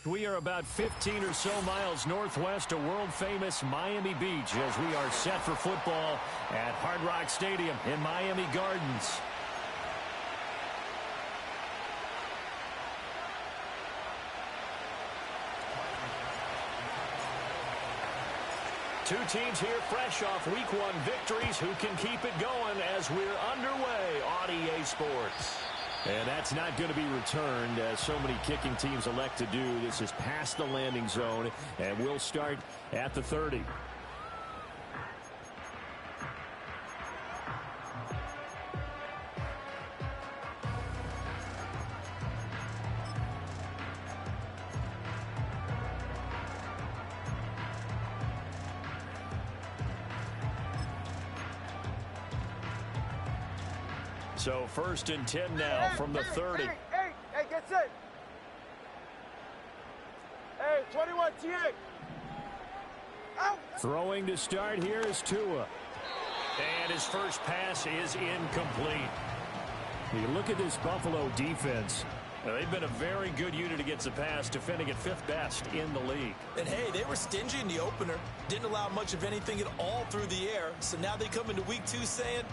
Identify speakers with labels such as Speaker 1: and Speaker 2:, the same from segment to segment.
Speaker 1: We are about 15 or so miles northwest of world-famous Miami Beach as we are set for football at Hard Rock Stadium in Miami Gardens. Two teams here fresh off Week 1 victories who can keep it going as we're underway on EA Sports. And that's not going to be returned, as so many kicking teams elect to do. This is past the landing zone, and we'll start at the 30. So 1st and 10 now from the 30.
Speaker 2: Hey, get set. Hey, 21, TA. Out.
Speaker 1: Throwing to start here is Tua. And his first pass is incomplete. You look at this Buffalo defense. They've been a very good unit against the pass, defending at 5th best in the league.
Speaker 3: And, hey, they were stingy in the opener. Didn't allow much of anything at all through the air. So now they come into Week 2 saying,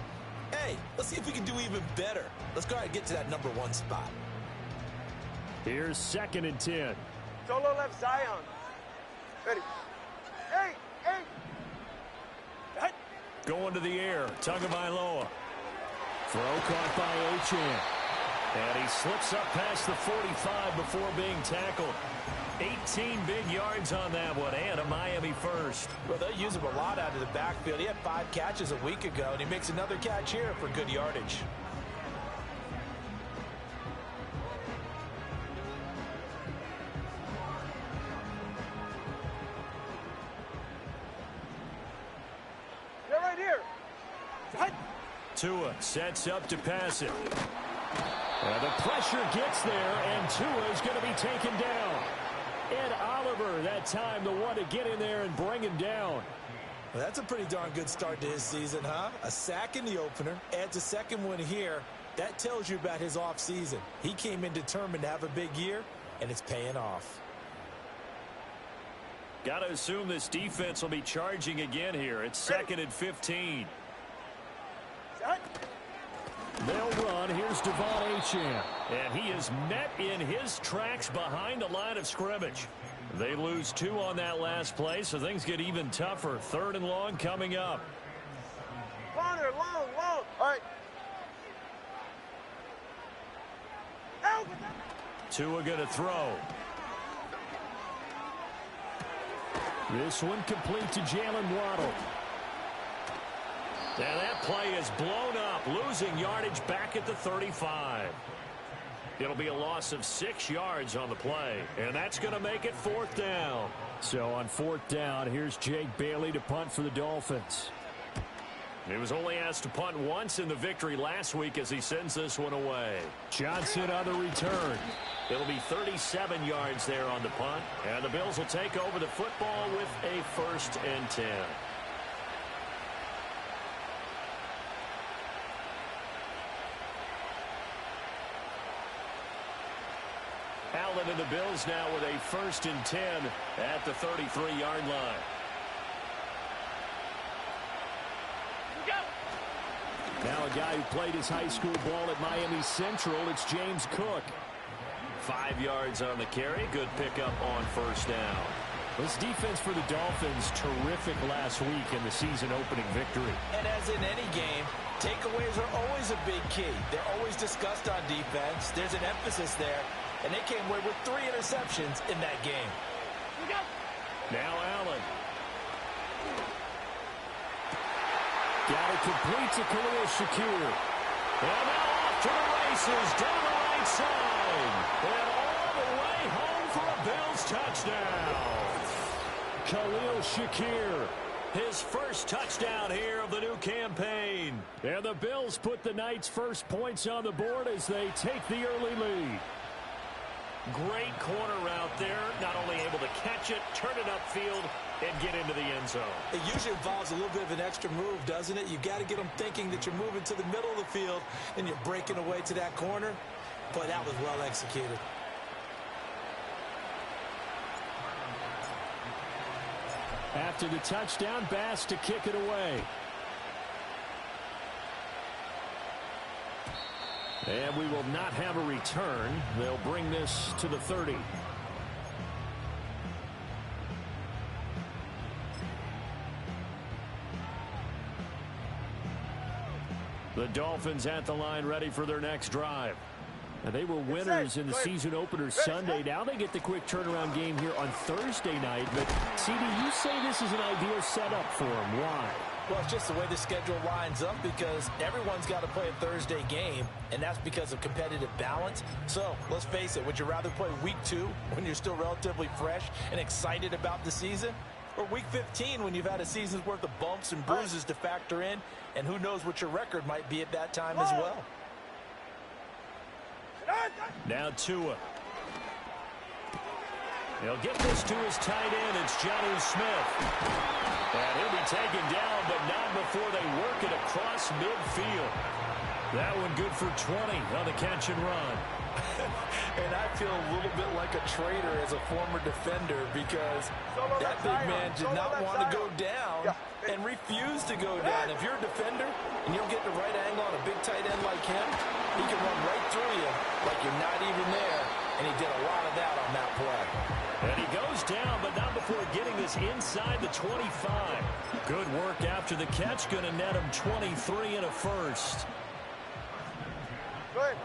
Speaker 3: hey, let's see if we can do even better. Let's go ahead and get to that number 1 spot.
Speaker 1: Here's 2nd and 10.
Speaker 2: Solo left Zion. Ready. Hey.
Speaker 1: Going to the air. Tagovailoa. Throw caught by Achane. And he slips up past the 45 before being tackled. 18 big yards on that one, and a Miami first.
Speaker 3: Well, they use him a lot out of the backfield. He had 5 catches a week ago, and he makes another catch here for good yardage.
Speaker 2: They're right here.
Speaker 1: Tua sets up to pass it. And the pressure gets there, and Tua is going to be taken down. Ed Oliver, that time, the one to get in there and bring him down.
Speaker 3: Well, that's a pretty darn good start to his season, huh? A sack in the opener, adds a second one here. That tells you about his offseason. He came in determined to have a big year, and it's paying off.
Speaker 1: Got to assume this defense will be charging again here. It's 2nd and 15. They'll run. Here's Devon Achane. And he is met in his tracks behind the line of scrimmage. They lose 2 on that last play, so things get even tougher. 3rd and long coming up.
Speaker 2: Corner, long. All right. Out.
Speaker 1: Tua going to throw. This one complete to Jalen Waddle. And that play is blown up, losing yardage back at the 35. It'll be a loss of 6 yards on the play, and that's going to make it 4th down. So on 4th down, here's Jake Bailey to punt for the Dolphins. He was only asked to punt once in the victory last week as he sends this one away. Johnson on the return. It'll be 37 yards there on the punt, and the Bills will take over the football with a 1st and 10. Allen and the Bills now with a 1st and 10 at the 33-yard line. Now a guy who played his high school ball at Miami Central, it's James Cook. 5 yards on the carry. Good pickup on 1st down. This defense for the Dolphins, terrific last week in the season-opening victory.
Speaker 3: And as in any game, takeaways are always a big key. They're always discussed on defense. There's an emphasis there. And they came away with 3 interceptions in that game.
Speaker 1: Now Allen. Got it complete to Khalil Shakir. And now off to the races down the right side. And all the way home for a Bills touchdown. Khalil Shakir, his first touchdown here of the new campaign. And the Bills put the night's first points on the board as they take the early lead. Great corner route there. Not only able to catch it, turn it upfield, and get into the end zone.
Speaker 3: It usually involves a little bit of an extra move, doesn't it? You've got to get them thinking that you're moving to the middle of the field and you're breaking away to that corner. Boy, that was well executed.
Speaker 1: 2
Speaker 3: Now
Speaker 1: After the touchdown, Bass to kick it away. And we will not have a return. They'll bring this to the 30. The Dolphins at the line, ready for their next drive. Now, they were winners in the season opener Sunday. Now they get the quick turnaround game here on Thursday night. But, CD, you say this is an ideal setup for them. Why?
Speaker 3: Well, it's just the way the schedule lines up because everyone's got to play a Thursday game, and that's because of competitive balance. So, let's face it, would you rather play week 2 when you're still relatively fresh and excited about the season? Or week 15 when you've had a season's worth of bumps and bruises to factor in, and who knows what your record might be at that time as well.
Speaker 1: Now Tua. He'll get this to his tight end. It's Jonnu Smith. And he'll be taken down, but not before they work it across midfield. That one good for 20 on the catch and run.
Speaker 3: And I feel a little bit like a traitor as a former defender because that big man did not want to go down and refused to go down. If you're a defender and you'll get the right angle on a big tight end like him, he can run right through you like you're not even there, and he did a lot of that on that play.
Speaker 1: And he goes down, but not before getting this inside the 25. Good work after the catch, going to net him 23 and a first.
Speaker 2: Good.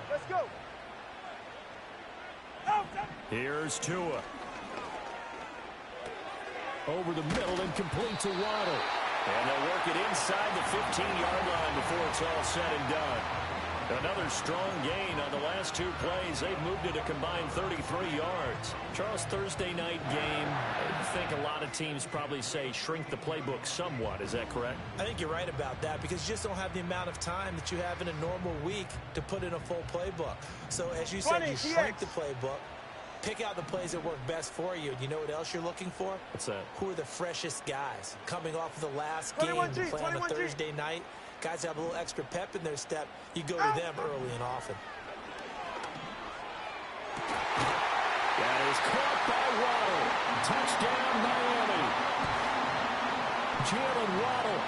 Speaker 2: Let's go.
Speaker 1: Here's Tua. Over the middle and complete to Waddle. And they'll work it inside the 15-yard line before it's all said and done. Another strong gain on the last 2 plays. They've moved it a combined 33 yards. Charles, Thursday night game, I think a lot of teams probably say shrink the playbook somewhat. Is that correct?
Speaker 3: I think you're right about that because you just don't have the amount of time that you have in a normal week to put in a full playbook. So as you said, you shrink the playbook, pick out the plays that work best for you. You know what else you're looking for?
Speaker 1: What's that?
Speaker 3: Who are the freshest guys coming off of the last game to play on a Thursday night? Guys have a little extra pep in their step. You go to them early and often.
Speaker 1: That is caught by Waddle. Touchdown, Miami. Jalen Waddle,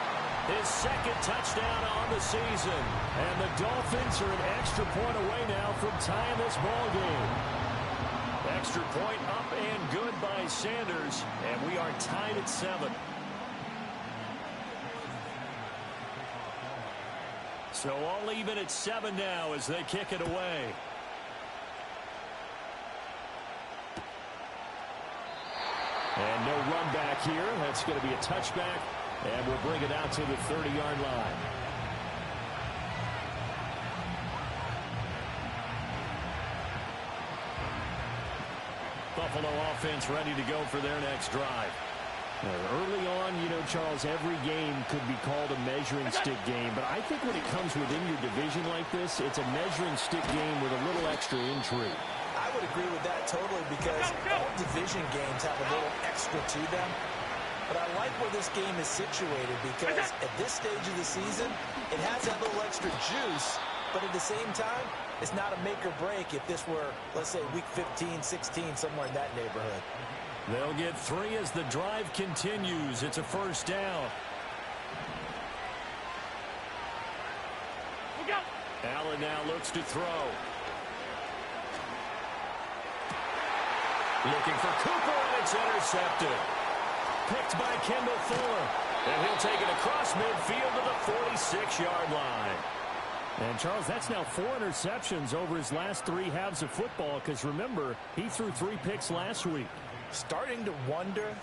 Speaker 1: his second touchdown on the season. And the Dolphins are an extra point away now from tying this ball game. Extra point up and good by Sanders. And we are tied at 7. So all even at 7 now as they kick it away. And no run back here. That's going to be a touchback. And we'll bring it out to the 30-yard line. Buffalo offense ready to go for their next drive. Early on, you know, Charles, every game could be called a measuring stick game. But I think when it comes within your division like this, it's a measuring stick game with a little extra intrigue.
Speaker 3: I would agree with that totally because all division games have a little extra to them. But I like where this game is situated because at this stage of the season, it has that little extra juice. But at the same time, it's not a make or break if this were, let's say, week 15, 16, somewhere in that neighborhood.
Speaker 1: They'll get 3 as the drive continues. It's a first down. Allen now looks to throw. Looking for Cooper, and it's intercepted. Picked by Kendall Fuller. And he'll take it across midfield to the 46-yard line. And, Charles, that's now 4 interceptions over his last 3 halves of football because, remember, he threw 3 picks last week.
Speaker 3: Starting to wonder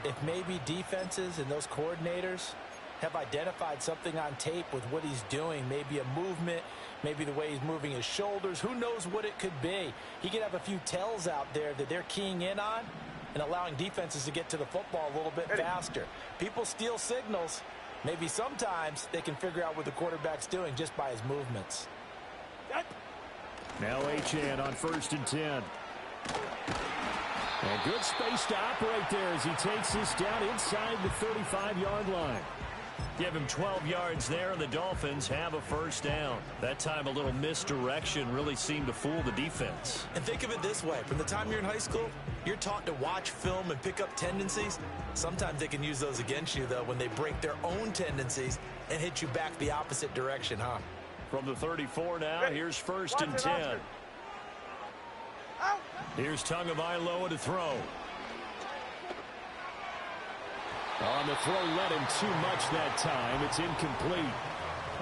Speaker 3: if maybe defenses and those coordinators have identified something on tape with what he's doing. Maybe a movement, maybe the way he's moving his shoulders. Who knows what it could be? He could have a few tells out there that they're keying in on and allowing defenses to get to the football a little bit faster. People steal signals. Maybe sometimes they can figure out what the quarterback's doing just by his movements.
Speaker 1: Now Achane on 1st and 10. And good space to operate there as he takes this down inside the 35-yard line. Give him 12 yards there, and the Dolphins have a first down. That time a little misdirection really seemed to fool the defense.
Speaker 3: And think of it this way. From the time you're in high school, you're taught to watch film and pick up tendencies. Sometimes they can use those against you, though, when they break their own tendencies and hit you back the opposite direction, huh?
Speaker 1: From the 34 now, here's first and 10. Here's Tagovailoa to throw. On the throw, led him too much that time. It's incomplete.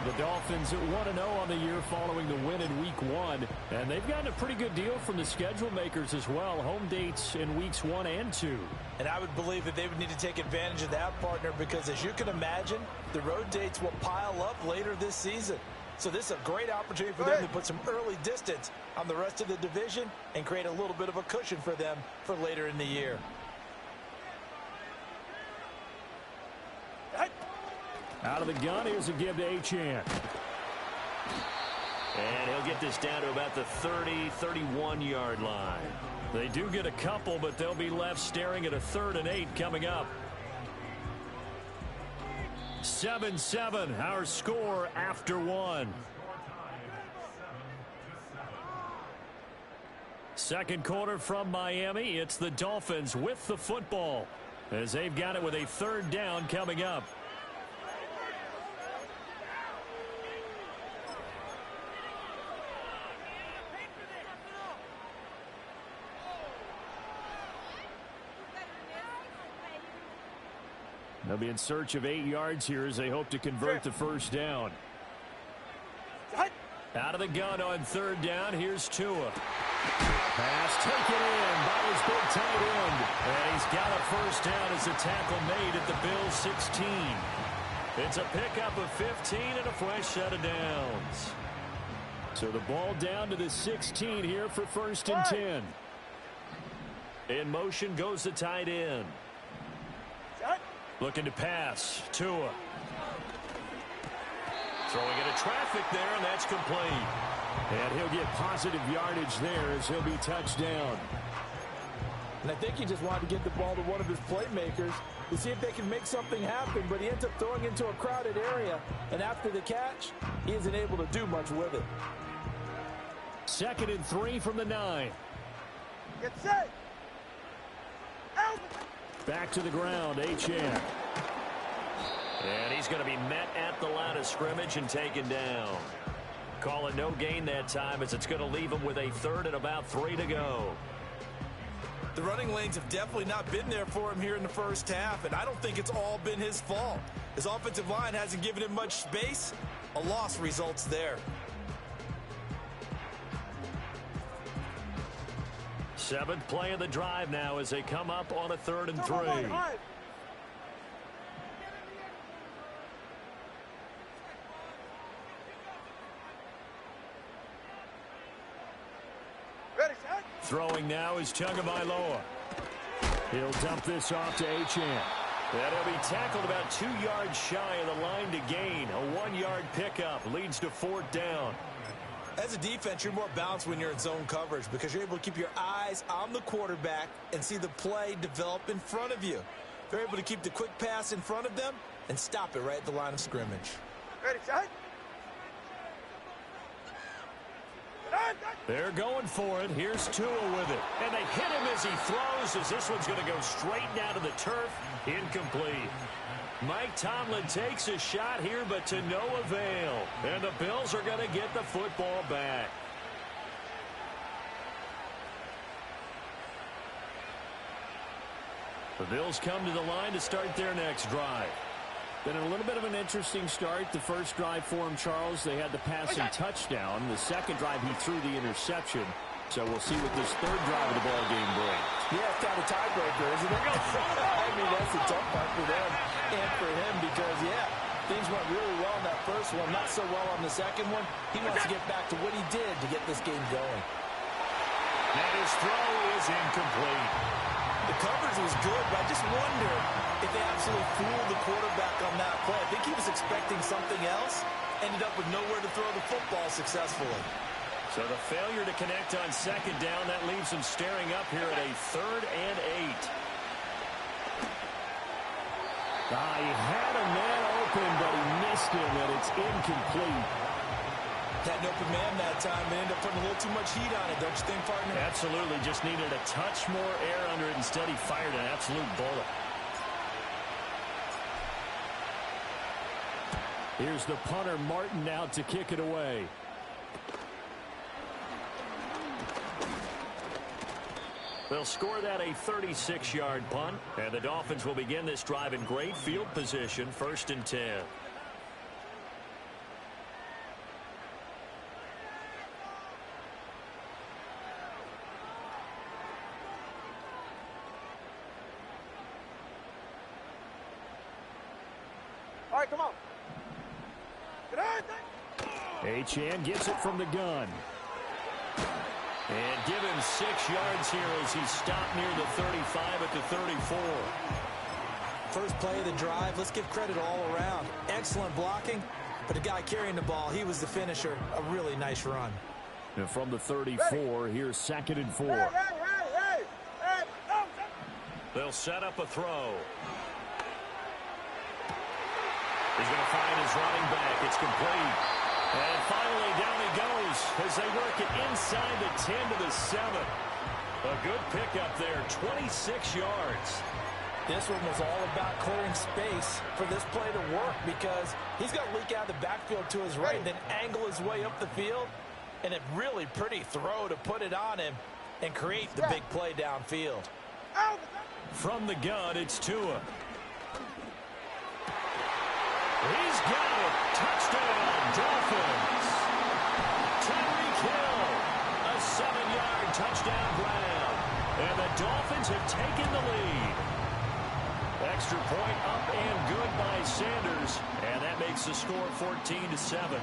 Speaker 1: The Dolphins at 1-0 on the year following the win in Week 1. And they've gotten a pretty good deal from the schedule makers as well. Home dates in Weeks 1 and 2.
Speaker 3: And I would believe that they would need to take advantage of that, partner, because as you can imagine, the road dates will pile up later this season. So this is a great opportunity for them to put some early distance on the rest of the division and create a little bit of a cushion for them for later in the year.
Speaker 1: Out of the gun, here's a give to Achane. And he'll get this down to about the 30, 31-yard line. They do get a couple, but they'll be left staring at a 3rd and 8 coming up. 7-7, our score after 1. Second quarter from Miami. It's the Dolphins with the football as they've got it with a 3rd down coming up. They'll be in search of 8 yards here as they hope to convert the first down. Out of the gun on 3rd down. Here's Tua. Pass taken in by his big tight end. And he's got a first down as a tackle made at the Bills' 16. It's a pickup of 15 and a fresh set of downs. So the ball down to the 16 here for 1st and 10. In motion goes the tight end. Looking to pass. Tua. Throwing into traffic there, and that's complete. And he'll get positive yardage there as he'll be touched down.
Speaker 3: And I think he just wanted to get the ball to one of his playmakers to see if they can make something happen, but he ends up throwing into a crowded area, and after the catch, he isn't able to do much with it.
Speaker 1: 2nd and 3 from the 9.
Speaker 2: Get set. Out.
Speaker 1: Back to the ground, Achane. And he's going to be met at the line of scrimmage and taken down. Call it no gain that time as it's going to leave him with a 3rd and about 3 to go.
Speaker 3: The running lanes have definitely not been there for him here in the first half, and I don't think it's all been his fault. His offensive line hasn't given him much space. A loss results there.
Speaker 1: 7th play of the drive now as they come up on a 3rd and 3. Throwing now is Tagovailoa. He'll dump this off to Achane. And he'll be tackled about 2 yards shy of the line to gain. A 1-yard pickup leads to 4th down.
Speaker 3: As a defense, you're more balanced when you're in zone coverage because you're able to keep your eyes on the quarterback and see the play develop in front of you. They're able to keep the quick pass in front of them and stop it right at the line of scrimmage.
Speaker 2: Ready, set.
Speaker 1: They're going for it. Here's Tua with it. And they hit him as he throws as this one's going to go straight down to the turf. Incomplete. Mike Tomlin takes a shot here, but to no avail. And the Bills are going to get the football back. The Bills come to the line to start their next drive. Been a little bit of an interesting start. The first drive for him, Charles, they had the passing touchdown. The second drive, he threw the interception. So we'll see what this 3rd drive of the ball game brings.
Speaker 3: Yeah, it's kind of a tiebreaker, isn't it? I mean, that's the tough part for them and for him because, yeah, things went really well in that first one, not so well on the second one. He wants to get back to what he did to get this game going.
Speaker 1: And his throw is incomplete.
Speaker 3: The coverage was good, but I just wonder if they absolutely fooled the quarterback on that play. I think he was expecting something else, ended up with nowhere to throw the football successfully.
Speaker 1: So the failure to connect on 2nd down, that leaves him staring up here at a 3rd and 8. He had a man open, but he missed him, and it's incomplete.
Speaker 3: Had an open man that time, but ended up putting a little too much heat on it, don't you think, partner?
Speaker 1: Absolutely. Just needed a touch more air under it. Instead, he fired an absolute bullet. Here's the punter, Martin, out to kick it away. They'll score that a 36-yard punt, and the Dolphins will begin this drive in great field position, 1st and 10.
Speaker 2: All right, come on.
Speaker 1: Achane gets it from the gun. And give him 6 yards here as he's stopped near the 35 at the 34.
Speaker 3: First play of the drive, let's give credit all around. Excellent blocking, but the guy carrying the ball, he was the finisher. A really nice run.
Speaker 1: And from the 34, here's 2nd and 4.
Speaker 2: Hey,
Speaker 1: They'll set up a throw. He's going to find his running back. It's complete. And finally, down he goes as they work it inside the 10 to the 7. A good pickup there, 26 yards.
Speaker 3: This one was all about clearing space for this play to work because he's got to leak out of the backfield to his right and then angle his way up the field. And a really pretty throw to put it on him and create the big play downfield.
Speaker 1: From the gun, it's Tua. He's got it. Touchdown, Dolphins. Tyreek Hill, a 7-yard touchdown grab. And the Dolphins have taken the lead. Extra point up and good by Sanders. And that makes the score 14-7.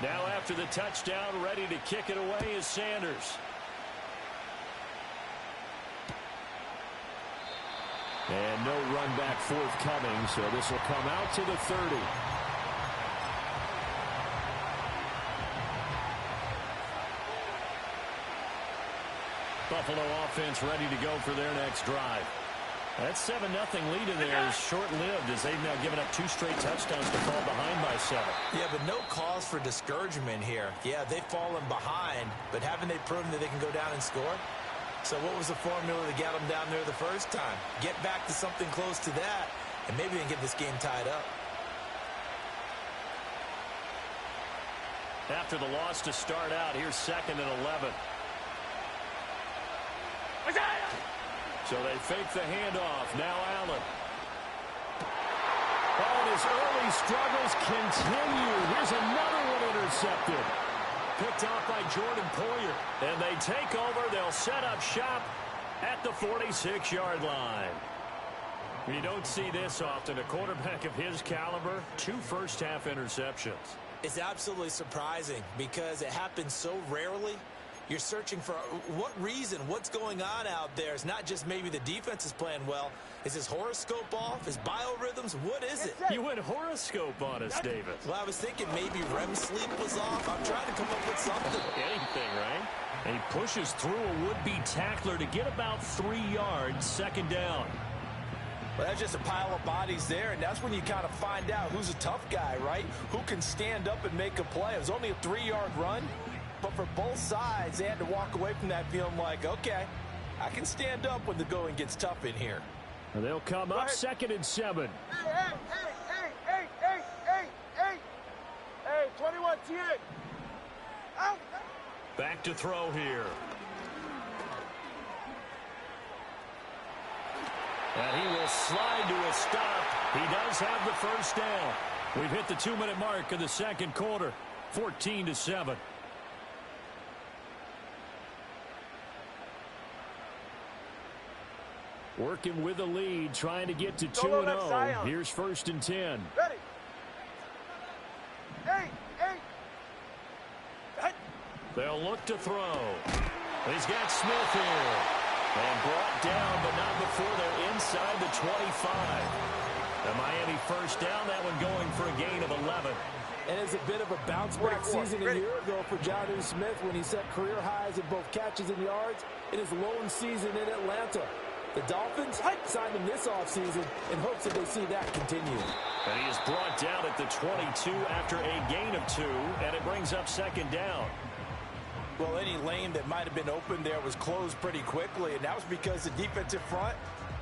Speaker 1: Now after the touchdown, ready to kick it away is Sanders. And no run back forthcoming, so this will come out to the 30. Buffalo offense ready to go for their next drive. That 7-0 lead in there is short-lived as they've now given up 2 straight touchdowns to fall behind by 7.
Speaker 3: Yeah, but no cause for discouragement here. Yeah, they've fallen behind, but haven't they proven that they can go down and score? So what was the formula to get them down there the first time? Get back to something close to that, and maybe they can get this game tied up.
Speaker 1: After the loss to start out, here's 2nd and 11. So they fake the handoff. Now Allen. Oh, and his early struggles continue. Here's another one intercepted. Picked off by Jordan Poyer. And they take over. They'll set up shop at the 46-yard line. You don't see this often. A quarterback of his caliber, 2 first-half interceptions.
Speaker 3: It's absolutely surprising because it happens so rarely. You're searching for what reason, what's going on out there. It's not just maybe the defense is playing well. Is his horoscope off? His biorhythms? What is it?
Speaker 1: You went horoscope on us, David.
Speaker 3: Well, I was thinking maybe REM sleep was off. I'm trying to come up with something.
Speaker 1: Anything, right? And he pushes through a would-be tackler to get about 3 yards, 2nd down.
Speaker 3: Well, that's just a pile of bodies there, and that's when you kind of find out who's a tough guy, right? Who can stand up and make a play. It was only a 3-yard run. But for both sides, they had to walk away from that feeling like, okay, I can stand up when the going gets tough in here.
Speaker 1: And they'll come up 2nd and 7.
Speaker 2: Hey, 21, T8. Out.
Speaker 1: Back to throw here. And he will slide to a stop. He does have the first down. We've hit the 2-minute mark of the 2nd quarter, 14-7. Working with the lead, trying to get to 2-0. Here's 1st and 10.
Speaker 2: Ready. Hey.
Speaker 1: They'll look to throw. He's got Smith here. And brought down, but not before they're inside the 25. The Miami first down, that one going for a gain of 11.
Speaker 3: And was a bit of a bounce-back season a year ago for Jonnu Smith when he set career highs in both catches and yards in his lone season in Atlanta. The Dolphins signed him this offseason in hopes that they see that continue.
Speaker 1: And he is brought down at the 22 after a gain of 2, and it brings up second down.
Speaker 3: Well, any lane that might have been open there was closed pretty quickly, and that was because the defensive front,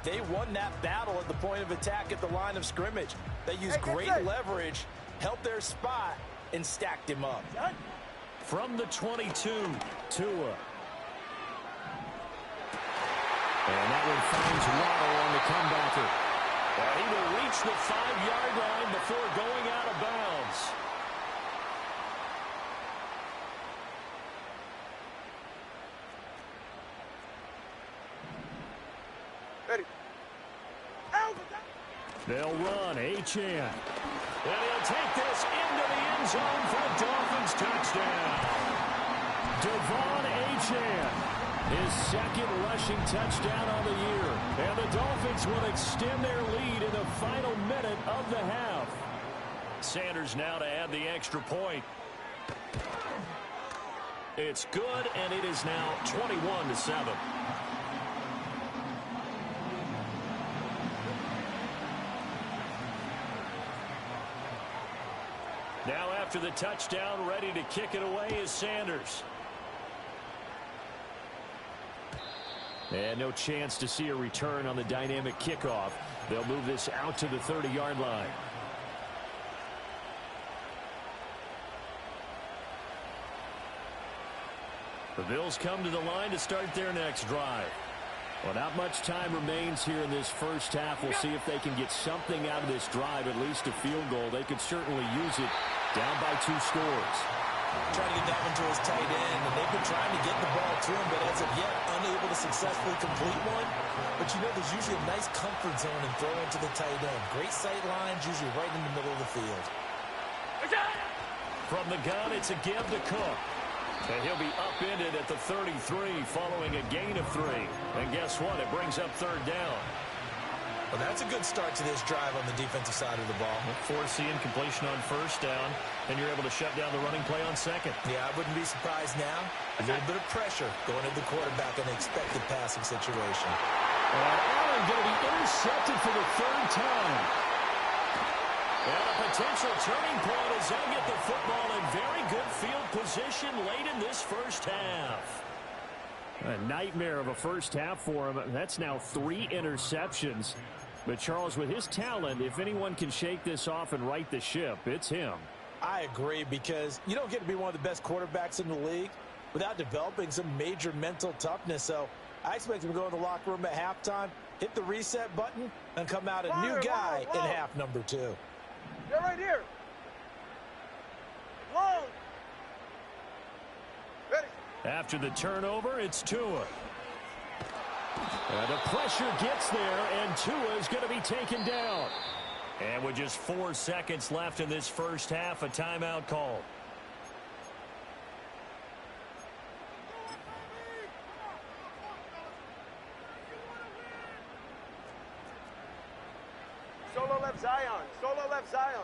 Speaker 3: they won that battle at the point of attack at the line of scrimmage. They used great leverage, held their spot, and stacked him up.
Speaker 1: From the 22, Tua. And that one finds Waddle on the comebacker. And he will reach the 5-yard line before going out of bounds.
Speaker 2: Ready.
Speaker 1: They'll run Achane. And he'll take this into the end zone for a Dolphins touchdown. Devon Achane. His second rushing touchdown on the year. And the Dolphins will extend their lead in the final minute of the half. Sanders now to add the extra point. It's good, and it is now 21-7. Now after the touchdown, ready to kick it away is Sanders. And no chance to see a return on the dynamic kickoff. They'll move this out to the 30-yard line. The Bills come to the line to start their next drive. Well, not much time remains here in this first half. We'll see if they can get something out of this drive, at least a field goal. They could certainly use it down by 2 scores.
Speaker 3: Trying to get that one to his tight end, and they've been trying to get the ball to him, but as of yet, unable to successfully complete one. But you know, there's usually a nice comfort zone in throwing to the tight end. Great sight lines, usually right in the middle of the field.
Speaker 1: From the gun, it's a give to Cook. And he'll be upended at the 33 following a gain of 3. And guess what? It brings up third down.
Speaker 3: Well, that's a good start to this drive on the defensive side of the ball.
Speaker 1: Forcing completion on first down, and you're able to shut down the running play on second.
Speaker 3: Yeah, I wouldn't be surprised now. A little bit of pressure going at the quarterback in an expected passing situation.
Speaker 1: And Allen going to be intercepted for the 3rd time. And a potential turning point as they get the football in very good field position late in this first half. A nightmare of a first half for him. That's now 3 interceptions. But, Charles, with his talent, if anyone can shake this off and right the ship, it's him.
Speaker 3: I agree, because you don't get to be one of the best quarterbacks in the league without developing some major mental toughness. So I expect him to go in the locker room at halftime, hit the reset button, and come out a new guy in half number 2.
Speaker 2: You're right here. Long. Ready.
Speaker 1: After the turnover, it's Tua. The pressure gets there, and Tua is going to be taken down. And with just 4 seconds left in this first half, a timeout call.
Speaker 2: Solo left Zion. Solo left Zion.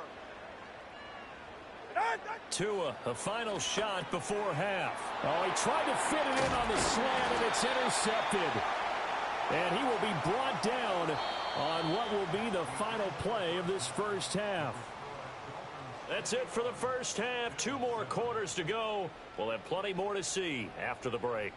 Speaker 1: Tua, a final shot before half. Oh, he tried to fit it in on the slant, and it's intercepted. And he will be brought down on what will be the final play of this first half. That's it for the first half. 2 more quarters to go. We'll have plenty more to see after the break.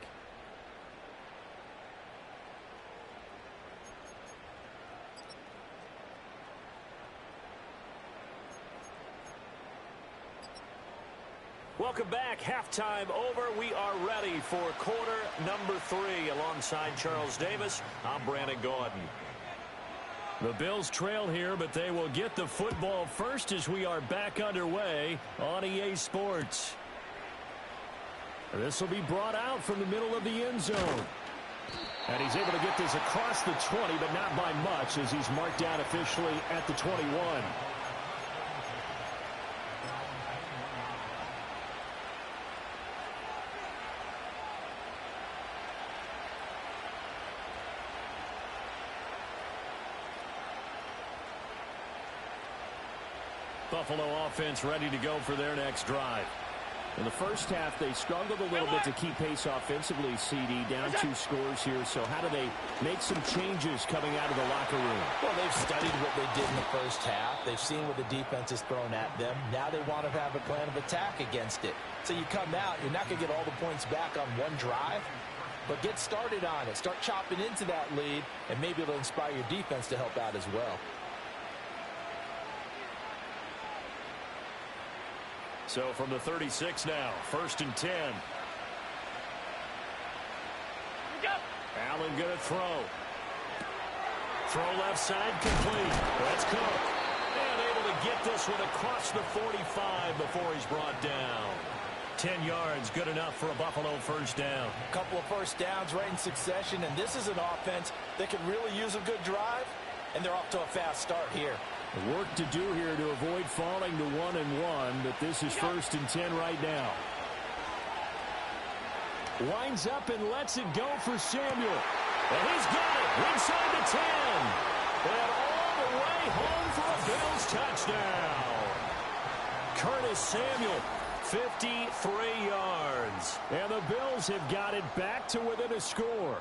Speaker 1: Welcome back. Halftime over. We are ready for quarter number 3. Alongside Charles Davis, I'm Brandon Gaudin. The Bills trail here, but they will get the football first as we are back underway on EA Sports. This will be brought out from the middle of the end zone. And he's able to get this across the 20, but not by much, as he's marked down officially at the 21. Buffalo offense ready to go for their next drive.
Speaker 4: In the first half, they struggled a little bit to keep pace offensively, CD, down 2 scores here. So how do they make some changes coming out of the locker room?
Speaker 3: Well, they've studied what they did in the first half. They've seen what the defense has thrown at them. Now they want to have a plan of attack against it. So you come out, you're not going to get all the points back on one drive, but get started on it. Start chopping into that lead, and maybe it'll inspire your defense to help out as well.
Speaker 1: So from the 36 now, 1st and 10. Allen going to throw. Throw left side complete. That's Cook. And able to get this one across the 45 before he's brought down. 10 yards, good enough for a Buffalo first down.
Speaker 3: A couple of first downs right in succession, and this is an offense that can really use a good drive, and they're off to a fast start here.
Speaker 1: Work to do here to avoid falling to 1-1, but this is 1st and 10 right now. Winds up and lets it go for Samuel. And he's got it inside the 10. And all the way home for a Bills touchdown. Curtis Samuel, 53 yards. And the Bills have got it back to within a score.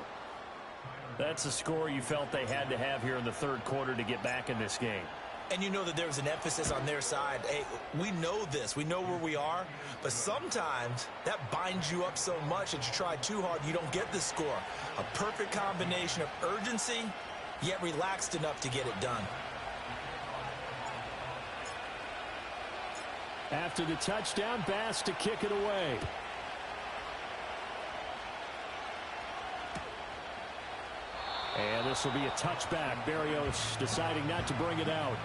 Speaker 1: That's a score you felt they had to have here in the third quarter to get back in this game.
Speaker 3: And you know that there's an emphasis on their side. Hey, we know this. We know where we are. But sometimes that binds you up so much that you try too hard, you don't get the score. A perfect combination of urgency, yet relaxed enough to get it done.
Speaker 1: After the touchdown, Bass to kick it away. And this will be a touchback. Berrios deciding not to bring it out.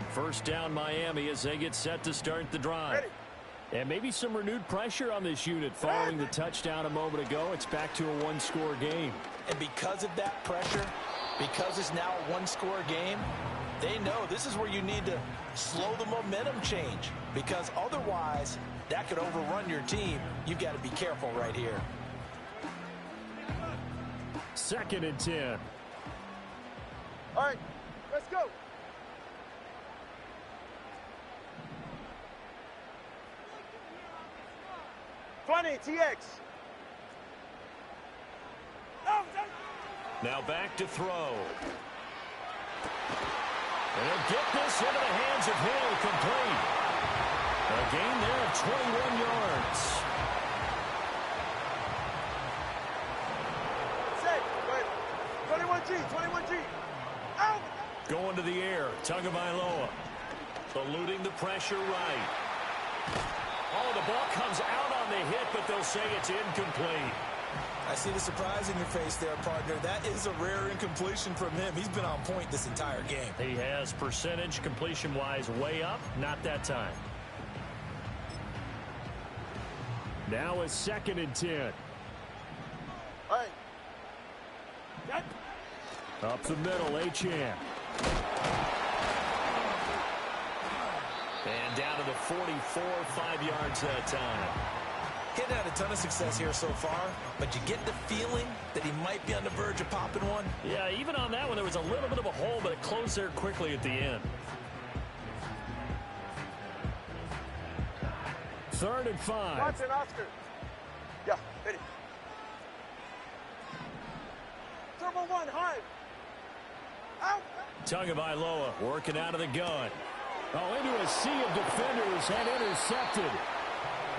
Speaker 1: First down Miami as they get set to start the drive. And maybe some renewed pressure on this unit following the touchdown a moment ago. It's back to a one-score game.
Speaker 3: And because of that pressure, because it's now a one-score game, they know this is where you need to slow the momentum change, because otherwise that could overrun your team. You've got to be careful right here.
Speaker 1: 2nd and 10.
Speaker 2: All right, let's go. TX.
Speaker 1: Now back to throw. And he'll get this into the hands of Hill, complete. A gain there of 21 yards.
Speaker 2: Set. Wait. 21G. Out.
Speaker 1: Going to the air. Tagovailoa. Eluding the pressure right. Oh, the ball comes out on the hit, but they'll say it's incomplete.
Speaker 3: I see the surprise in your face there, partner. That is a rare incompletion from him. He's been on point this entire game.
Speaker 1: He has percentage completion-wise way up, not that time. Now it's 2nd and 10.
Speaker 2: All right. Yep.
Speaker 1: Up the middle, Achane. And down to the 44, 5 yards that time.
Speaker 3: He hadn't had a ton of success here so far, but you get the feeling that he might be on the verge of popping one.
Speaker 1: Yeah, even on that one, there was a little bit of a hole, but it closed there quickly at the end. 3rd and 5.
Speaker 2: Watson, Oscar. Yeah, ready. Turbo 1, high. Out.
Speaker 1: Tagovailoa working out of the gun. Oh, into a sea of defenders and intercepted.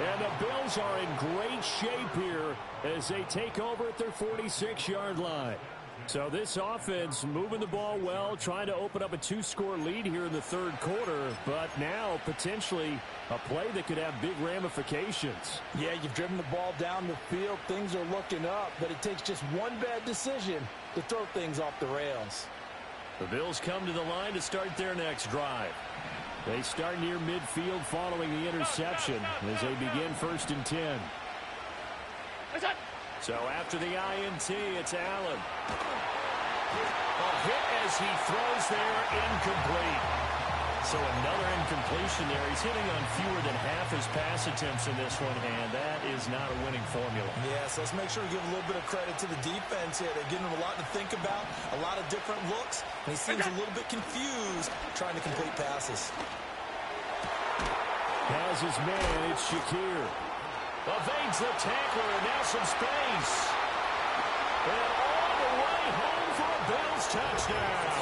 Speaker 1: And the Bills are in great shape here as they take over at their 46-yard line. So this offense moving the ball well, trying to open up a 2-score lead here in the third quarter, but now potentially a play that could have big ramifications.
Speaker 3: Yeah, you've driven the ball down the field. Things are looking up, but it takes just one bad decision to throw things off the rails.
Speaker 1: The Bills come to the line to start their next drive. They start near midfield following the interception as they begin 1st and 10. So after the INT, it's Allen. A hit as he throws there, incomplete. So another incompletion there. He's hitting on fewer than half his pass attempts in this one, and that is not a winning formula.
Speaker 3: Yeah, so let's make sure we give a little bit of credit to the defense here. They're giving him a lot to think about, a lot of different looks, and he seems a little bit confused trying to complete passes.
Speaker 4: Has his man, it's Shakir.
Speaker 1: Evades the tackler, now some space. And all the way home for a Bills touchdown.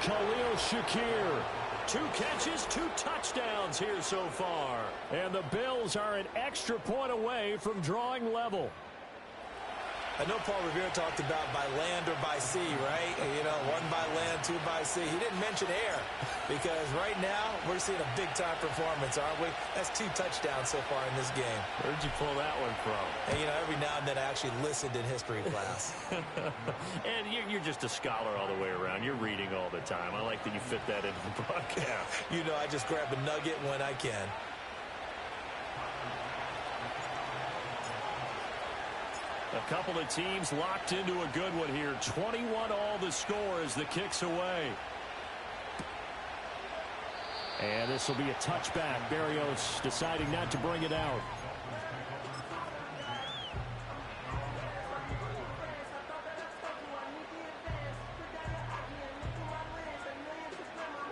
Speaker 1: Khalil Shakir, 2 catches, 2 touchdowns here so far. And the Bills are an extra point away from drawing level.
Speaker 3: I know Paul Revere talked about by land or by sea, right? You know, 1 by land, 2 by sea. He didn't mention air because right now we're seeing a big-time performance, aren't we? That's 2 touchdowns so far in this game.
Speaker 1: Where'd you pull that one from?
Speaker 3: And, you know, every now and then I actually listened in history class.
Speaker 1: And you're just a scholar all the way around. You're reading all the time. I like that you fit that into the broadcast.
Speaker 3: You know, I just grab a nugget when I can.
Speaker 1: A couple of teams locked into a good one here. 21 all the score as the kick's away. And this will be a touchback. Berrios deciding not to bring it out.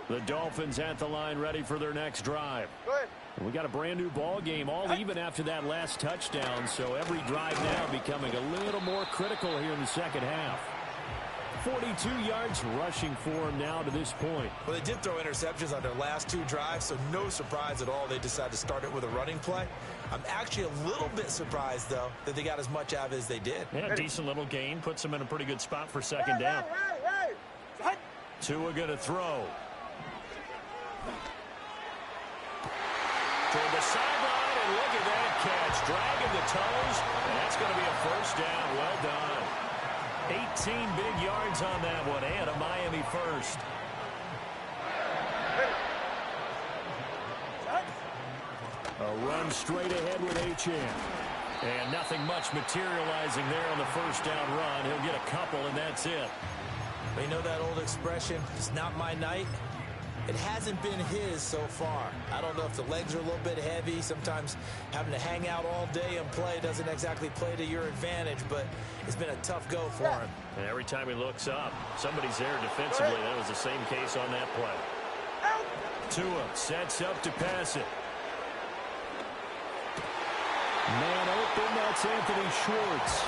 Speaker 1: The Dolphins at the line ready for their next drive.
Speaker 2: Go ahead.
Speaker 1: We got a brand new ball game, all even after that last touchdown. So every drive now becoming a little more critical here in the second half. 42 yards rushing for him now to this point.
Speaker 3: Well, they did throw interceptions on their last 2 drives, so no surprise at all they decided to start it with a running play. I'm actually a little bit surprised, though, that they got as much out of it as they did.
Speaker 1: Yeah, decent little gain. Puts them in a pretty good spot for second down.
Speaker 2: Hey.
Speaker 1: Tua going to throw. Toward the sideline, and look at that catch. Dragging the toes, and that's going to be a first down. Well done. 18 big yards on that one, and a Miami first. A run straight ahead with Achane. And nothing much materializing there on the first down run. He'll get a couple, and that's it.
Speaker 3: You know that old expression, it's not my night? It hasn't been his so far. I don't know if the legs are a little bit heavy. Sometimes having to hang out all day and play doesn't exactly play to your advantage, but it's been a tough go for him.
Speaker 1: And every time he looks up, somebody's there defensively. That was the same case on that play. Tua sets up to pass it. Man open, that's Anthony Schwartz.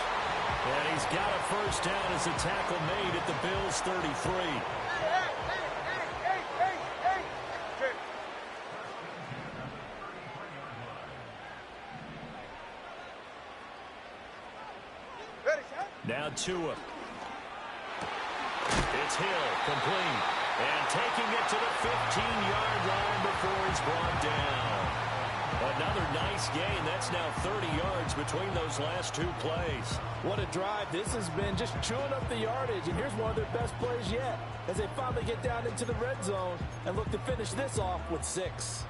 Speaker 1: And he's got a first down as a tackle made at the Bills' 33. Now Tua. It's Hill, complete. And taking it to the 15-yard line before he's brought down. Another nice gain. That's now 30 yards between those last 2 plays.
Speaker 3: What a drive. This has been just chewing up the yardage, and here's one of their best plays yet as they finally get down into the red zone and look to finish this off with 6.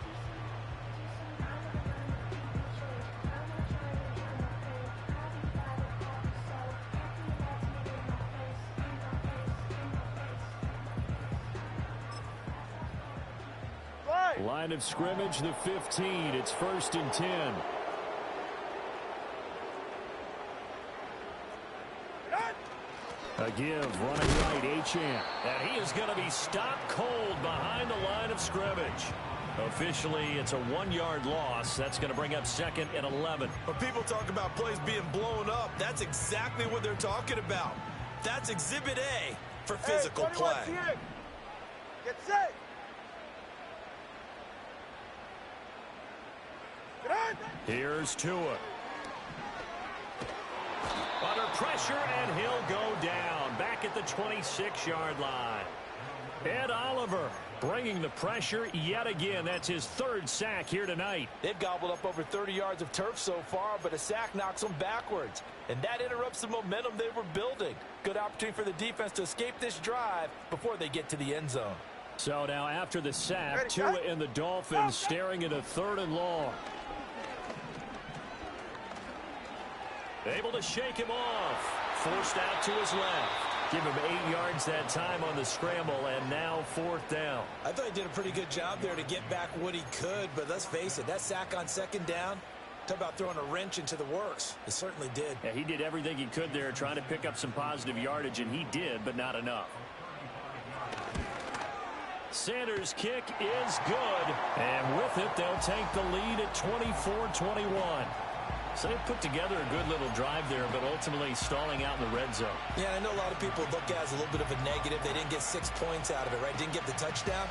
Speaker 1: Line of scrimmage, the 15. It's 1st and 10. A give, running right, Achane. And he is going to be stopped cold behind the line of scrimmage. Officially, it's a 1-yard loss. That's going to bring up 2nd and 11.
Speaker 3: When people talk about plays being blown up, that's exactly what they're talking about. That's Exhibit A for physical play.
Speaker 2: Get set.
Speaker 1: Here's Tua. Under pressure, and he'll go down. Back at the 26-yard line. Ed Oliver bringing the pressure yet again. That's his 3rd sack here tonight.
Speaker 3: They've gobbled up over 30 yards of turf so far, but a sack knocks them backwards. And that interrupts the momentum they were building. Good opportunity for the defense to escape this drive before they get to the end zone.
Speaker 1: So now after the sack, Tua and the Dolphins staring at a 3rd and long. Able to shake him off. Forced out to his left. Give him 8 yards that time on the scramble, and now 4th down.
Speaker 3: I thought he did a pretty good job there to get back what he could, but let's face it, that sack on 2nd down, talk about throwing a wrench into the works. It certainly did.
Speaker 4: Yeah, he did everything he could there trying to pick up some positive yardage, and he did, but not enough.
Speaker 1: Sanders' kick is good, and with it, they'll take the lead at 24-21. So they put together a good little drive there, but ultimately stalling out in the red zone.
Speaker 3: Yeah, I know a lot of people look at it as a little bit of a negative. They didn't get 6 points out of it, right? Didn't get the touchdown.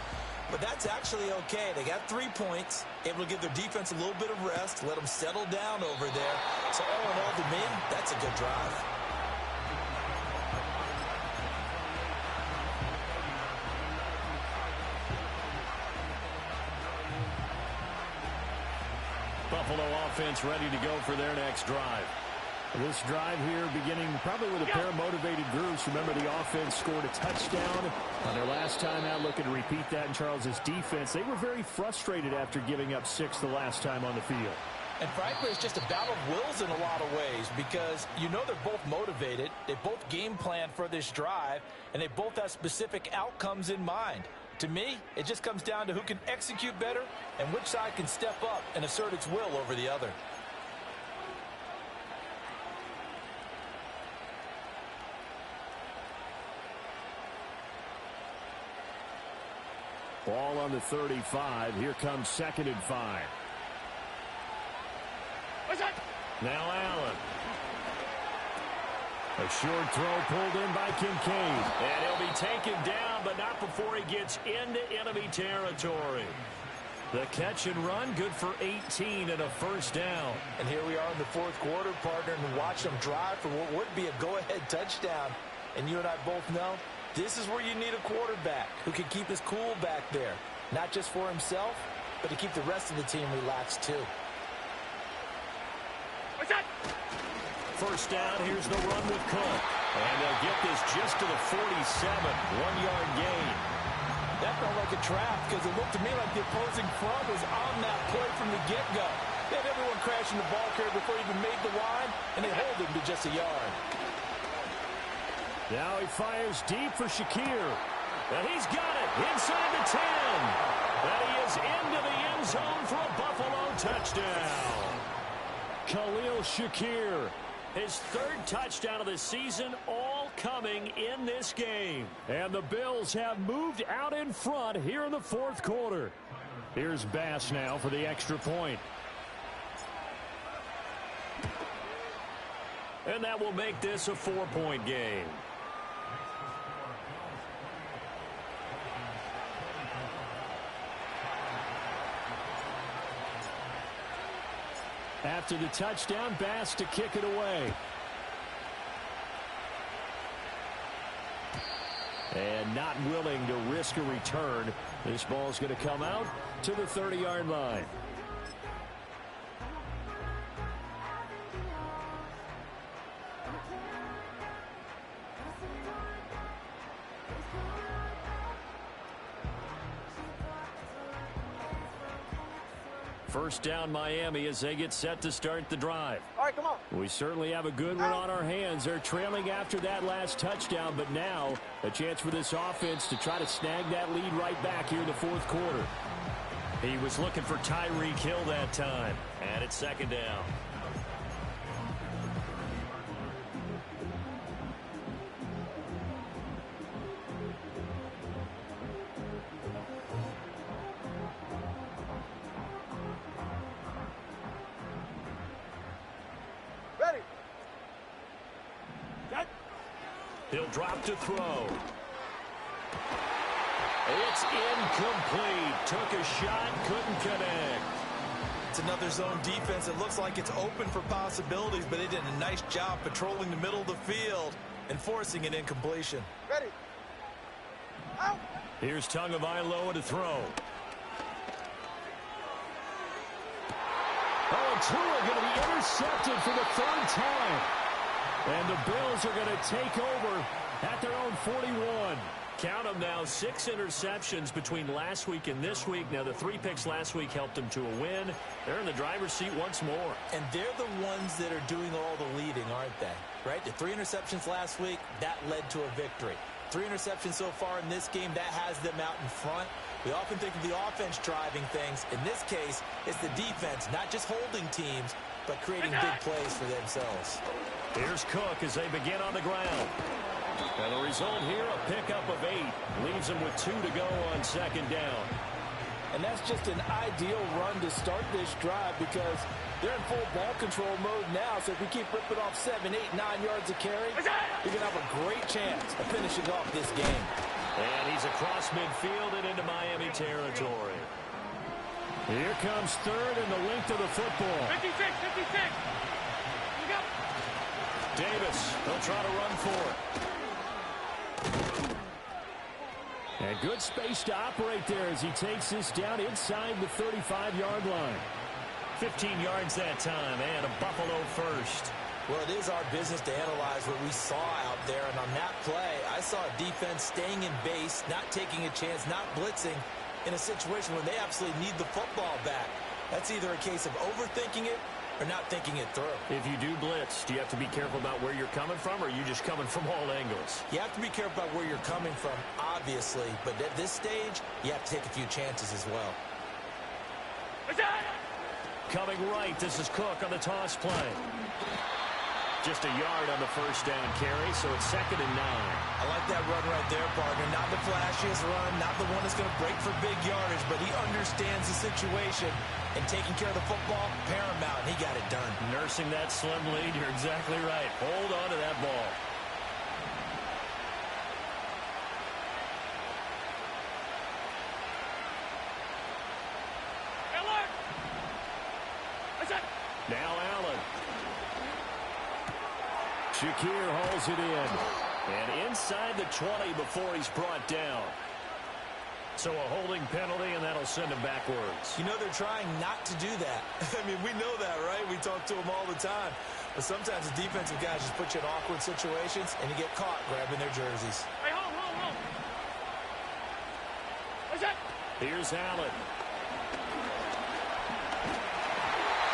Speaker 3: But that's actually okay. They got 3 points, able to give their defense a little bit of rest, let them settle down over there. So all in all, to me, that's a good drive.
Speaker 1: Buffalo offense ready to go for their next drive.
Speaker 4: This drive here beginning probably with a pair of motivated groups. Remember, the offense scored a touchdown on their last time out. Looking to repeat that in Charles's defense. They were very frustrated after giving up 6 the last time on the field.
Speaker 3: And frankly, it's just a battle of wills in a lot of ways because you know they're both motivated. They both game plan for this drive, and they both have specific outcomes in mind. To me, it just comes down to who can execute better and which side can step up and assert its will over the other.
Speaker 4: Ball on the 35. Here comes 2nd and 5.
Speaker 1: Now Allen. A short throw pulled in by Kincaid. And he'll be taken down, but not before he gets into enemy territory. The catch and run, good for 18 and a 1st down.
Speaker 3: And here we are in the 4th quarter, partner, and watch them drive for what would be a go-ahead touchdown. And you and I both know this is where you need a quarterback who can keep his cool back there. Not just for himself, but to keep the rest of the team relaxed too.
Speaker 1: 1st down, here's the run with Cook. And they'll get this just to the 47, 1-yard gain.
Speaker 3: That felt like a trap because it looked to me like the opposing front was on that play from the get-go. They had everyone crashing the ball carrier before he even made the line, and they hold him to just a yard.
Speaker 1: Now he fires deep for Shakir. And he's got it inside the 10. And he is into the end zone for a Buffalo touchdown. Khalil Shakir, his 3rd touchdown of the season, all coming in this game. And the Bills have moved out in front here in the 4th quarter. Here's Bass now for the extra point. And that will make this a 4-point game. After the touchdown, Bass to kick it away. And not willing to risk a return. This ball's going to come out to the 30-yard line. First down, Miami, as they get set to start the drive.
Speaker 2: All right, come on.
Speaker 1: We certainly have a good one on our hands. They're trailing after that last touchdown, but now a chance for this offense to try to snag that lead right back here in the 4th quarter. He was looking for Tyreek Hill that time, and it's 2nd down. He'll drop to throw. It's incomplete. Took a shot, couldn't connect.
Speaker 3: It's another zone defense. It looks like it's open for possibilities, but they did a nice job patrolling the middle of the field and forcing an incompletion.
Speaker 2: Ready. Out.
Speaker 1: Here's Tagovailoa to throw. Oh, and Tua going to be intercepted for the 3rd time. And the Bills are going to take over at their own 41. Count them now, 6 interceptions between last week and this week. Now, the 3 picks last week helped them to a win. They're in the driver's seat once more.
Speaker 3: And they're the ones that are doing all the leading, aren't they? Right? The 3 interceptions last week, that led to a victory. 3 interceptions so far in this game, that has them out in front. We often think of the offense driving things. In this case, it's the defense, not just holding teams, but creating big plays for themselves.
Speaker 1: Here's Cook as they begin on the ground. And the result here, a pickup of 8. Leaves them with 2 to go on second down.
Speaker 3: And that's just an ideal run to start this drive because they're in full ball control mode now. So if we keep ripping off 7, 8, 9 yards of carry, you're going to have a great chance of finishing off this game.
Speaker 1: And he's across midfield and into Miami territory.
Speaker 4: Here comes third and the length of the football.
Speaker 2: 56. You go.
Speaker 1: Davis, he'll try to run for it.
Speaker 4: And good space to operate there as he takes this down inside the 35-yard line.
Speaker 1: 15 yards that time, and a Buffalo first.
Speaker 3: Well, it is our business to analyze what we saw out there. And on that play, I saw a defense staying in base, not taking a chance, not blitzing in a situation when they absolutely need the football back. That's either a case of overthinking it or not thinking it through.
Speaker 1: If you do blitz, do you have to be careful about where you're coming from, or are you just coming from all angles?
Speaker 3: You have to be careful about where you're coming from, obviously. But at this stage, you have to take a few chances as well.
Speaker 1: Coming right, this is Cook on the toss play. Just a yard on the first down carry, so it's 2nd and 9.
Speaker 3: I like that run right there, partner. Not the flashiest run, not the one that's going to break for big yardage, but he understands the situation, and taking care of the football, paramount, and he got it done.
Speaker 1: Nursing that slim lead, you're exactly right. Hold on to that ball. Now Allen.
Speaker 4: Shakir hauls it in.
Speaker 1: And inside the 20 before he's brought down. So a holding penalty, and that'll send him backwards.
Speaker 3: You know, they're trying not to do that. I mean, we know that, right? We talk to them all the time. But sometimes the defensive guys just put you in awkward situations, and you get caught grabbing their jerseys.
Speaker 2: Hey, hold. What's that?
Speaker 1: Here's Allen.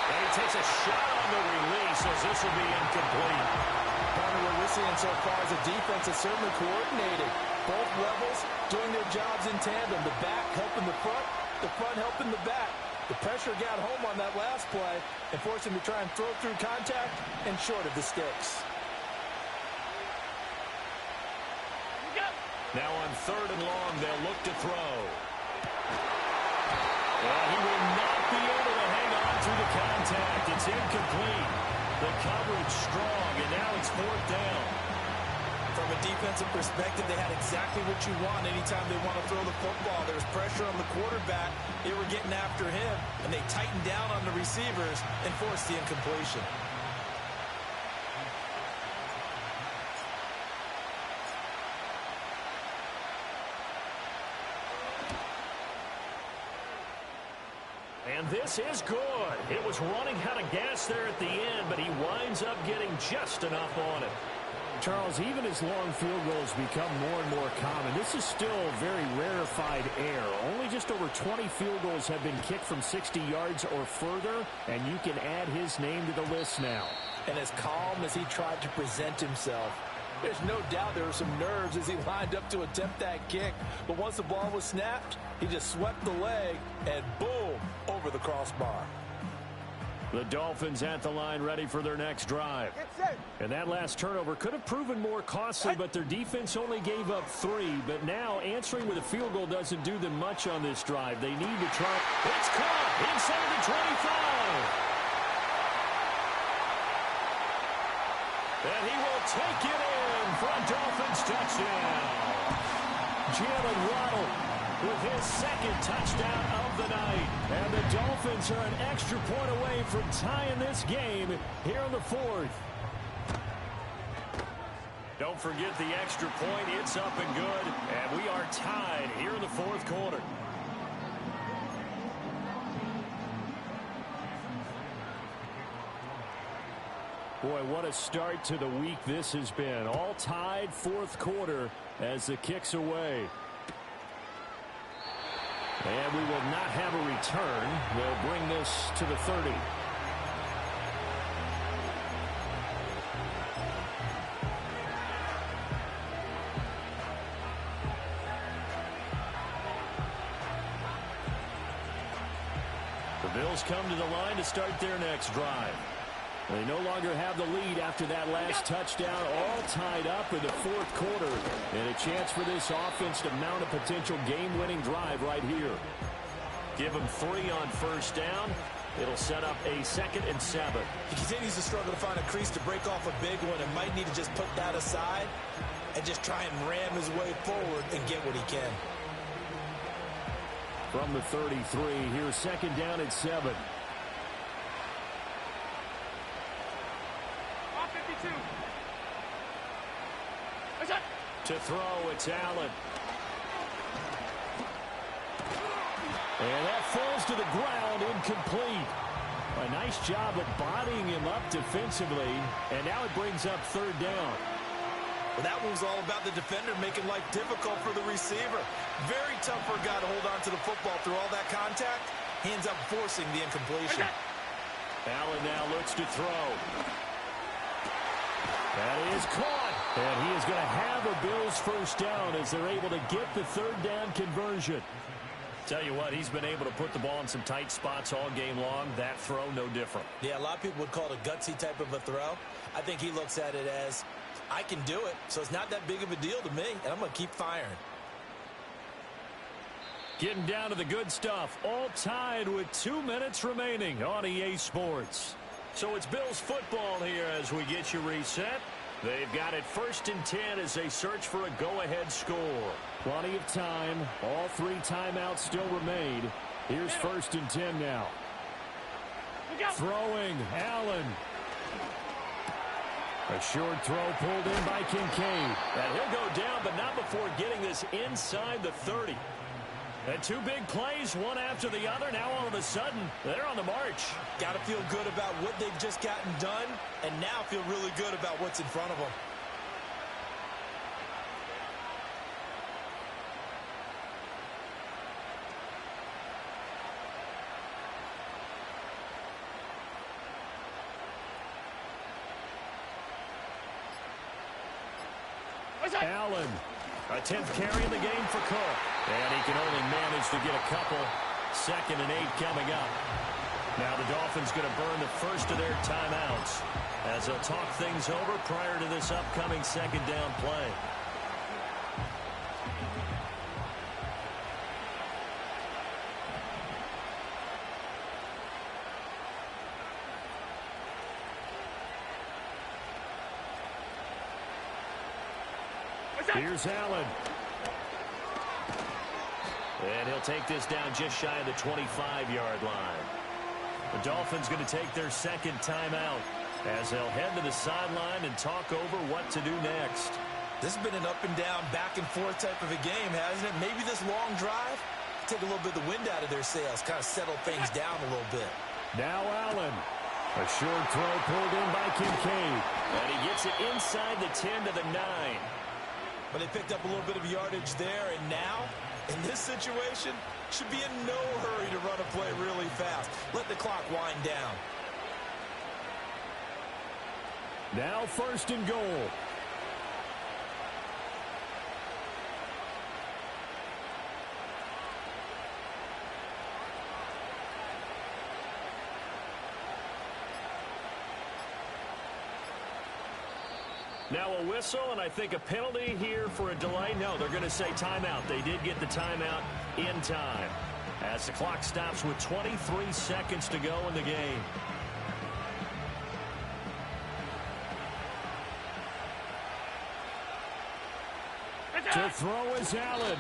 Speaker 1: And he takes a shot on the release as this will be incomplete.
Speaker 3: Partner, what we're seeing so far is a defense that's certainly coordinated. Both levels doing their jobs in tandem. The back helping the front helping the back. The pressure got home on that last play and forced him to try and throw through contact and short of the sticks.
Speaker 1: Now on 3rd and long, they'll look to throw. Well, he will not be able to hang on through the contact. It's incomplete. The coverage strong, and now it's 4th down.
Speaker 3: From a defensive perspective, they had exactly what you want anytime they want to throw the football. There was pressure on the quarterback. They were getting after him, and they tightened down on the receivers and forced the incompletion.
Speaker 1: And this is good. It was running out of gas there at the end, but he winds up getting just enough on it.
Speaker 4: Charles, even as long field goals become more and more common, this is still very rarefied air. Only just over 20 field goals have been kicked from 60 yards or further, and you can add his name to the list now.
Speaker 3: And as calm as he tried to present himself, there's no doubt there were some nerves as he lined up to attempt that kick. But once the ball was snapped, he just swept the leg and boom, over the crossbar.
Speaker 1: The Dolphins at the line ready for their next drive. And that last turnover could have proven more costly, but their defense only gave up 3. But now answering with a field goal doesn't do them much on this drive. They need to try. It's caught inside the 25. And he will take it in for a Dolphins touchdown. Jalen Waddle with his 2nd touchdown of the night. And the Dolphins are an extra point away from tying this game here in the 4th. Don't forget the extra point. It's up and good. And we are tied here in the 4th quarter.
Speaker 4: Boy, what a start to the week this has been. All tied, 4th quarter. as the kick's away. And we will not have a return. They'll bring this to the 30. The Bills come to the line to start their next drive. They no longer have the lead after that last touchdown, all tied up in the fourth quarter. And a chance for this offense to mount a potential game-winning drive right here.
Speaker 1: Give them 3 on first down. It'll set up a 2nd and 7.
Speaker 3: He continues to struggle to find a crease to break off a big one and might need to just put that aside and just try and ram his way forward and get what he can.
Speaker 4: From the 33, here's 2nd down and 7.
Speaker 1: To throw, it's Allen.
Speaker 4: And that falls to the ground, incomplete. A nice job of bodying him up defensively, and now it brings up 3rd down.
Speaker 3: Well, that one was all about the defender making life difficult for the receiver. Very tough for a guy to hold on to the football through all that contact. He ends up forcing the incompletion.
Speaker 1: Allen now looks to throw.
Speaker 4: That is caught. And he is going to have a Bills first down as they're able to get the 3rd down conversion.
Speaker 1: Tell you what, he's been able to put the ball in some tight spots all game long. That throw, no different.
Speaker 3: Yeah, a lot of people would call it a gutsy type of a throw. I think he looks at it as, I can do it, so it's not that big of a deal to me, and I'm going to keep firing.
Speaker 1: Getting down to the good stuff, all tied with 2 minutes remaining on EA Sports. So it's Bills football here as we get you reset. They've got it 1st and 10 as they search for a go-ahead score.
Speaker 4: Plenty of time. All 3 timeouts still remain. Here's 1st and 10 now. Throwing, Allen. A short throw pulled in by Kincaid.
Speaker 1: And he'll go down, but not before getting this inside the 30. And 2 big plays, one after the other. Now all of a sudden, they're on the march.
Speaker 3: Got to feel good about what they've just gotten done, and now feel really good about what's in front of them.
Speaker 4: Allen.
Speaker 1: A 10th carry in the game for Cook. And he can only manage to get a couple. 2nd and 8 coming up. Now the Dolphins going to burn the first of their timeouts as they'll talk things over prior to this upcoming 2nd down play.
Speaker 4: Here's Allen.
Speaker 1: And he'll take this down just shy of the 25-yard line. The Dolphins going to take their 2nd timeout as they'll head to the sideline and talk over what to do next.
Speaker 3: This has been an up and down, back and forth type of a game, hasn't it? Maybe this long drive, take a little bit of the wind out of their sails, kind of settle things down a little bit.
Speaker 4: Now Allen. A short throw pulled in by Kincaid.
Speaker 1: And he gets it inside the 10 to the 9.
Speaker 3: But they picked up a little bit of yardage there, and now, in this situation, should be in no hurry to run a play really fast. Let the clock wind down.
Speaker 4: Now 1st and goal.
Speaker 1: Now a whistle, and I think a penalty here for a delay. No, they're going to say timeout. They did get the timeout in time as the clock stops with 23 seconds to go in the game.
Speaker 4: To throw is Allen.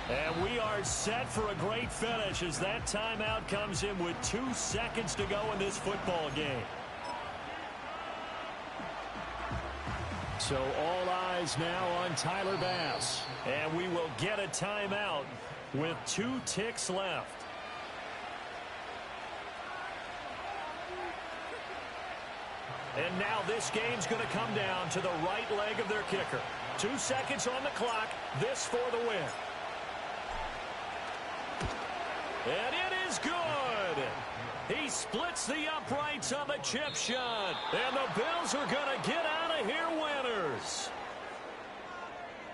Speaker 1: And we are set for a great finish as that timeout comes in with 2 seconds to go in this football game.
Speaker 4: So all eyes now on Tyler Bass.
Speaker 1: And we will get a timeout with 2 ticks left. And now this game's going to come down to the right leg of their kicker. 2 seconds on the clock. This for the win. And it is good. He splits the uprights on the chip shot. And the Bills are going to get out of here winners.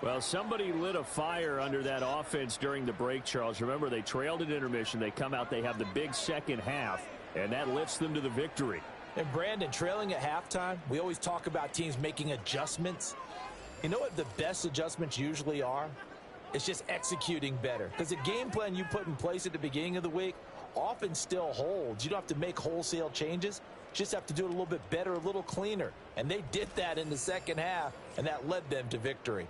Speaker 4: Well, somebody lit a fire under that offense during the break, Charles. Remember, they trailed at intermission. They come out, they have the big second half, and that lifts them to the victory.
Speaker 3: And Brandon, trailing at halftime, we always talk about teams making adjustments. You know what the best adjustments usually are? It's just executing better. Because the game plan you put in place at the beginning of the week often still holds. You don't have to make wholesale changes. You just have to do it a little bit better, a little cleaner. And they did that in the second half, and that led them to victory.